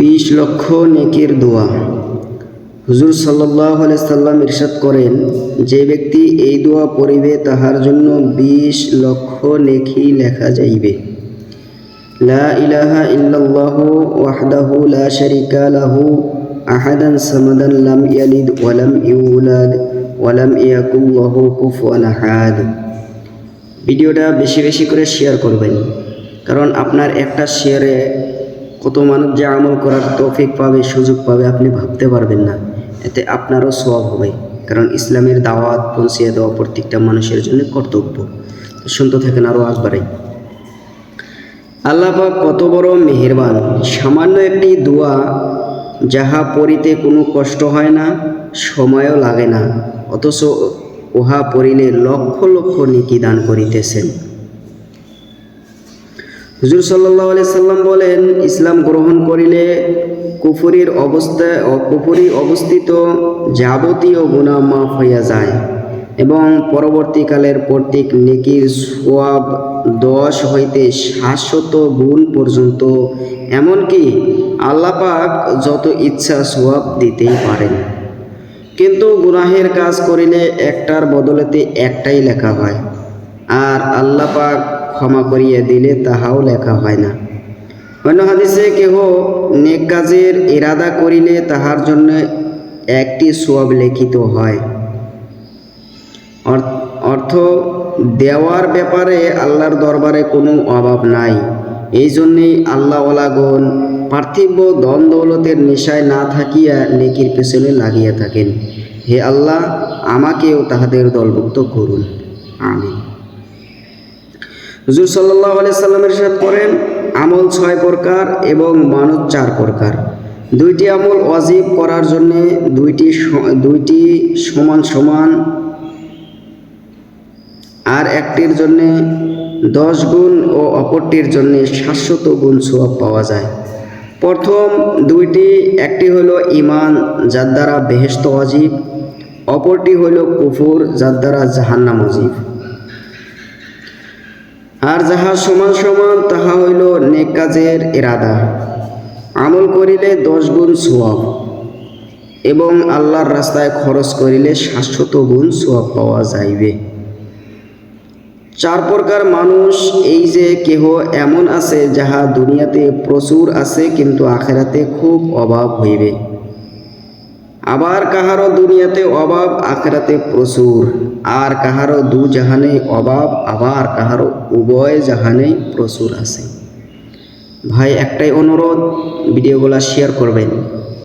20 লক্ষ নেকির দোয়া। হুজুর সাল্লাল্লাহু আলাইহি সাল্লাম ইরশাদ করেন, যে ব্যক্তি এই দোয়া পড়িবে তাহার জন্য 20 লক্ষ নেকি লেখা যাইবে। লা ইলাহা ইল্লাল্লাহু ওয়াহদাহু লা শারীকা লাহু আহাদান সামাদান লাম ইয়ালিদ ওয়া লাম ইউলাদ ওয়া লাম ইয়াকুল লাহু কুফুয়ান আহাদ। ভিডিওটা বেশি বেশি করে শেয়ার করবেন, কারণ আপনার একটা শেয়ারে কত মানুষ যে আমল করার তৌফিক পাবে, সুযোগ পাবে আপনি ভাবতে পারবেন না। এতে আপনারও সওয়াব হবে, কারণ ইসলামের দাওয়াত পৌঁছিয়ে দেওয়া প্রত্যেকটা মানুষের জন্য কর্তব্য। শুনতে থাকেন আরও আগবাড়াই। আল্লাহ পাক কত বড় মেহেরবান। সামান্য একটি দোয়া যাহা পড়িতে কোনো কষ্ট হয় না, সময়ও লাগে না, অথচ উহা পড়িলে লক্ষ লক্ষ নেকি দান করিতেছেন। হুজুর সাল্লাল্লাহু আলাইহি সাল্লাম বলেন, ইসলাম গ্রহণ করিলে কুফরি অবস্থিত যাবতীয় গুনাহ মাফ হইয়া যায় এবং পরবর্তীকালের প্রত্যেক নেকির সওয়াব 10 হইতে 700 গুণ পর্যন্ত, এমনকি আল্লাহ পাক যত ইচ্ছা সওয়াব দিতেই পারেন। কিন্তু গুনাহের কাজ করিলে একটার বদলেতে একটাই লেখা হয়, আর আল্লাহ পাক ক্ষমা করিয়া দিলে তাহাও লেখা হয় না। অন্য হাদিসে কেহ নেক কাজের ইরাদা করিলে তাহার জন্য একটি সওয়াব লিখিত হয়। অর্থ দেওয়ার ব্যাপারে আল্লাহর দরবারে কোনো অভাব নাই। এই জন্যেই আল্লাহওয়ালাগণ পার্থিব ধন দৌলতের নেশায় না থাকিয়া নেকির পেছনে লাগিয়া থাকেন। হে আল্লাহ, আমাকেও তাহাদের দলভুক্ত করুন, আমিন। হুজুর সাল্লাল্লাহু আলাইহি সাল্লাম ইরশাদ করেন, আমল 6 প্রকার এবং মানত 4 প্রকার। 2টি আমল ওয়াজিব করার জন্য দুইটি সমান সমান, আর একটির জন্য 10 গুণ ও অপরটির জন্য 700 গুণ সওয়াব পাওয়া যায়। প্রথম দুইটি, একটি হলো ঈমান, যার দ্বারা বেহেশত ওয়াজিব, অপরটি হলো কুফর, যার দ্বারা জাহান্নাম ওয়াজিব। আর যাহা সমান সমান তাহা হইল নেক কাজের ইরাদা। আমল করিলে 10 গুণ সওয়াব এবং আল্লাহর রাস্তায় খরচ করিলে 700 গুণ সওয়াব পাওয়া যাইবে। 4 প্রকার মানুষ, এই যে কেহ এমন আছে যাহা দুনিয়াতে প্রচুর আছে কিন্তু আখিরাতে খুব অভাব হইবে, আবার কাহারও দুনিয়াতে অভাব, আখিরাতে প্রচুর, আর কাহারও দু জাহানে অভাব, আবার কাহারও উভয় জাহানেই প্রচুর আছে। ভাই একটাই অনুরোধ, ভিডিওগুলা শেয়ার করবেন।